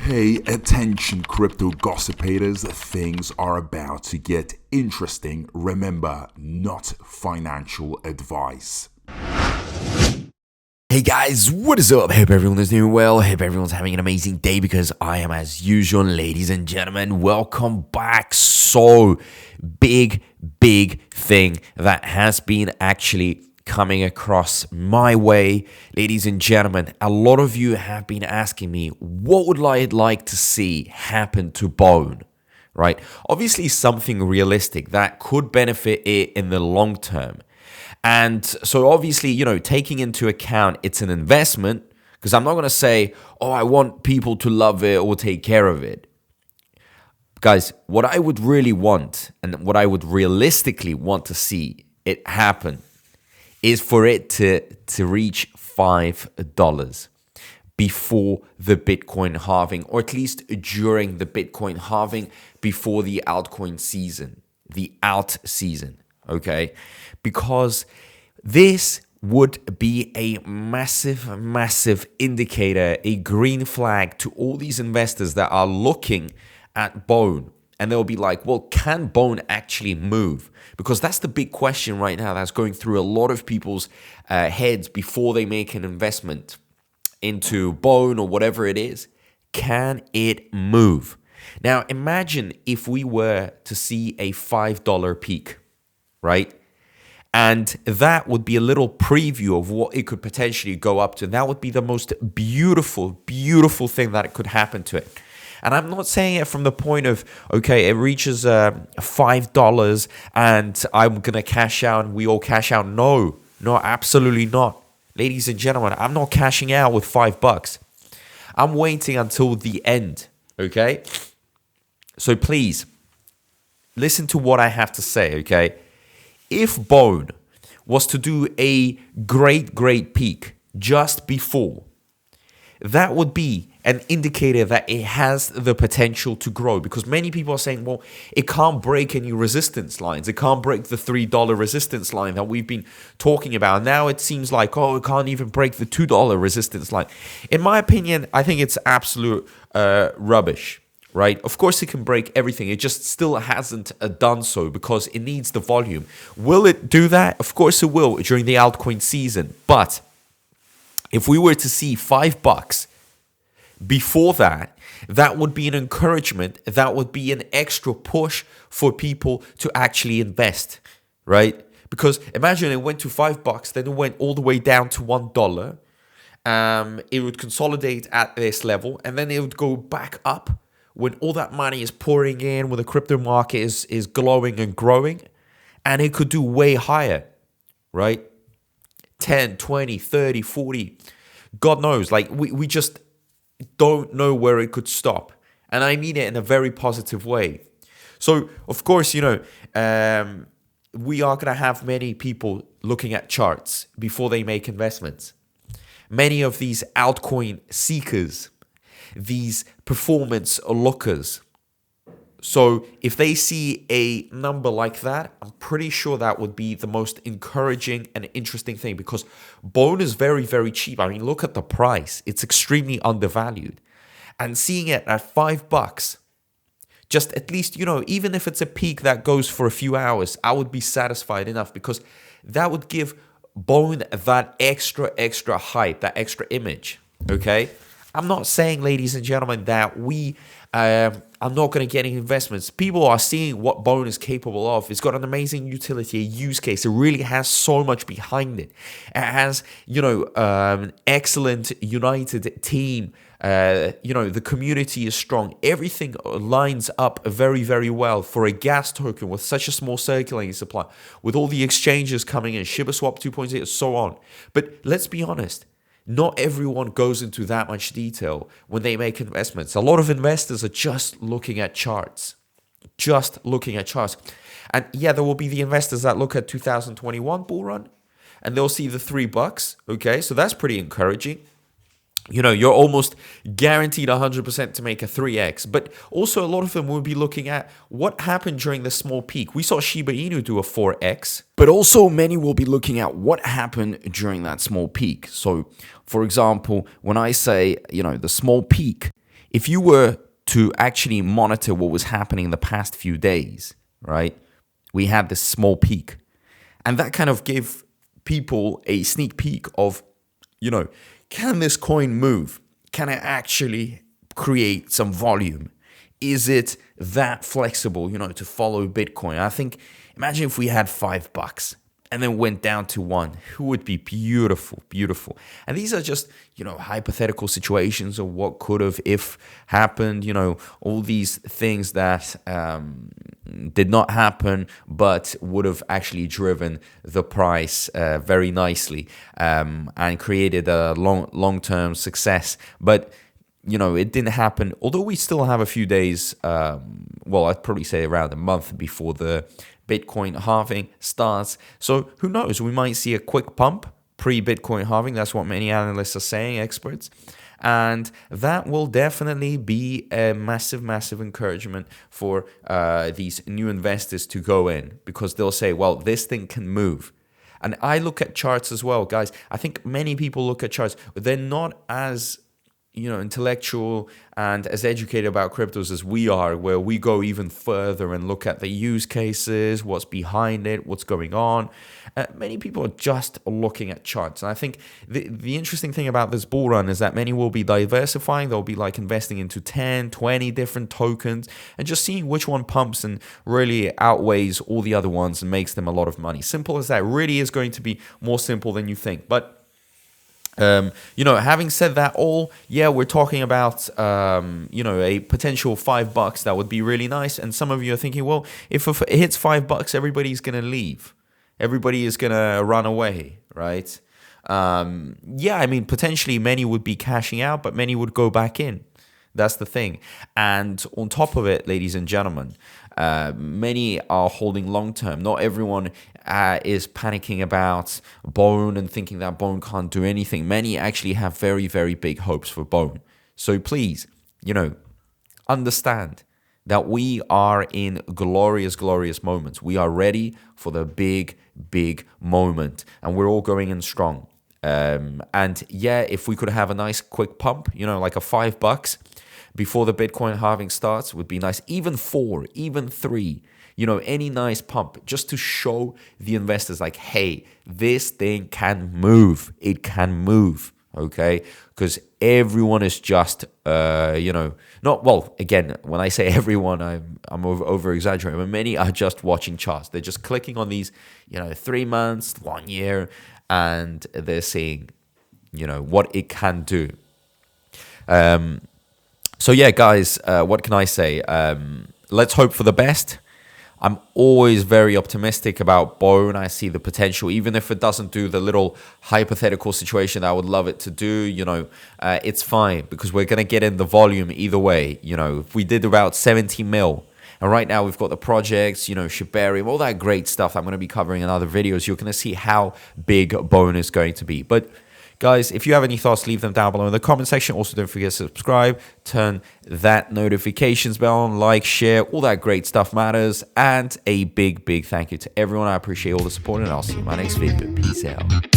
Hey, attention crypto gossipators, things are about to get interesting. Remember, not financial advice. Hey guys, what is up? Hope everyone is doing well. Hope everyone's having an amazing day because I am as usual. Ladies and gentlemen, welcome back. So big thing that has been actually coming across my way. Ladies and gentlemen, a lot of you have been asking me, what would I like to see happen to Bone? Right? Obviously something realistic that could benefit it in the long term. And so obviously, taking into account it's an investment, because I'm not going to say, oh, I want people to love it or take care of it. Guys, what I would really want and what I would realistically want to see it happen is for it to reach $5 before the Bitcoin halving, or at least during the Bitcoin halving before the altcoin season, the alt season, okay? Because this would be a massive indicator, a green flag to all these investors that are looking at Bone. And they'll be like, well, can Bone actually move? Because that's the big question right now that's going through a lot of people's heads before they make an investment into Bone or whatever it is. Can it move? Now, imagine if we were to see a $5 peak, right? And that would be a little preview of what it could potentially go up to. That would be the most beautiful thing that could happen to it. And I'm not saying it from the point of, okay, it reaches $5 and I'm going to cash out and we all cash out. No, absolutely not. Ladies and gentlemen, I'm not cashing out with $5. I'm waiting until the end, okay? So please, listen to what I have to say, okay? If Bone was to do a great peak just before, that would be an indicator that it has the potential to grow, because many people are saying, well, it can't break any resistance lines. It can't break the $3 resistance line that we've been talking about. Now it seems like, oh, it can't even break the $2 resistance line. In my opinion, I think it's absolute rubbish. Right? Of course, it can break everything. It just still hasn't done so because it needs the volume. Will it do that? Of course it will during the altcoin season. But if we were to see $5 before that, that would be an encouragement. That would be an extra push for people to actually invest, right? Because imagine it went to $5, then it went all the way down to $1. It would consolidate at this level, and then it would go back up when all that money is pouring in, when the crypto market is glowing and growing, and it could do way higher, right? 10, 20, 30, 40, God knows. Like, we just don't know where it could stop. And I mean it in a very positive way. So, of course, we are going to have many people looking at charts before they make investments. Many of these altcoin seekers, these performance lookers. So if they see a number like that, I'm pretty sure that would be the most encouraging and interesting thing, because Bone is very cheap. I mean, look at the price. It's extremely undervalued. And seeing it at $5, just at least, even if it's a peak that goes for a few hours, I would be satisfied enough, because that would give Bone that extra hype, that extra image, okay? I'm not saying, ladies and gentlemen, that we are not going to get any investments. People are seeing what Bone is capable of. It's got an amazing utility, a use case. It really has so much behind it. It has, an excellent united team. The community is strong. Everything lines up very well for a gas token with such a small circulating supply, with all the exchanges coming in, ShibaSwap 2.0, and so on. But let's be honest. Not everyone goes into that much detail when they make investments. A lot of investors are just looking at charts. And yeah, there will be the investors that look at 2021 bull run and they'll see the $3. Okay, so that's pretty encouraging. You're almost guaranteed 100% to make a 3x. But also a lot of them will be looking at what happened during the small peak. We saw Shiba Inu do a 4x. But also many will be looking at what happened during that small peak. So, for example, when I say, the small peak, if you were to actually monitor what was happening in the past few days, right? We had this small peak, and that kind of gave people a sneak peek of, can this coin move? Can it actually create some volume? Is it that flexible, to follow Bitcoin? I think, imagine if we had $5 and then went down to $1. It would be beautiful, beautiful. And these are just, hypothetical situations of what could have, if happened, all these things that did not happen, but would have actually driven the price very nicely and created a long-term success. But it didn't happen, although we still have a few days, I'd probably say around a month before the Bitcoin halving starts. So who knows? We might see a quick pump pre-Bitcoin halving. That's what many analysts are saying, experts. And that will definitely be a massive, massive encouragement for these new investors to go in, because they'll say, well, this thing can move. And I look at charts as well, guys. I think many people look at charts. They're not as intellectual and as educated about cryptos as we are, where we go even further and look at the use cases, what's behind it, what's going on. Many people are just looking at charts. And I think the interesting thing about this bull run is that many will be diversifying. They'll be like investing into 10, 20 different tokens and just seeing which one pumps and really outweighs all the other ones and makes them a lot of money. Simple as that. Really is going to be more simple than you think. But having said that we're talking about, a potential $5 that would be really nice. And some of you are thinking, well, if it hits $5, everybody's going to leave. Everybody is going to run away, right? Potentially many would be cashing out, but many would go back in. That's the thing. And on top of it, ladies and gentlemen, many are holding long term. Not everyone is panicking about Bone and thinking that Bone can't do anything. Many actually have very, very big hopes for Bone. So please, understand that we are in glorious, glorious moments. We are ready for the big, big moment, and we're all going in strong. If we could have a nice quick pump, like a $5 before the Bitcoin halving starts would be nice. Even 4, even 3, any nice pump just to show the investors like, hey, this thing can move. It can move, okay? Because everyone is just, again, when I say everyone, I'm over exaggerating, but many are just watching charts. They're just clicking on these, 3 months, 1 year, and they're seeing, what it can do. So yeah, guys, what can I say? Let's hope for the best. I'm always very optimistic about Bone. I see the potential, even if it doesn't do the little hypothetical situation I would love it to do, it's fine, because we're going to get in the volume either way. If we did about 70 mil, and right now we've got the projects, Shibarium, all that great stuff I'm going to be covering in other videos. You're going to see how big Bone is going to be. But guys, if you have any thoughts, leave them down below in the comment section. Also, don't forget to subscribe, turn that notifications bell on, like, share, all that great stuff matters. And a big, big thank you to everyone. I appreciate all the support, and I'll see you in my next video. Peace out.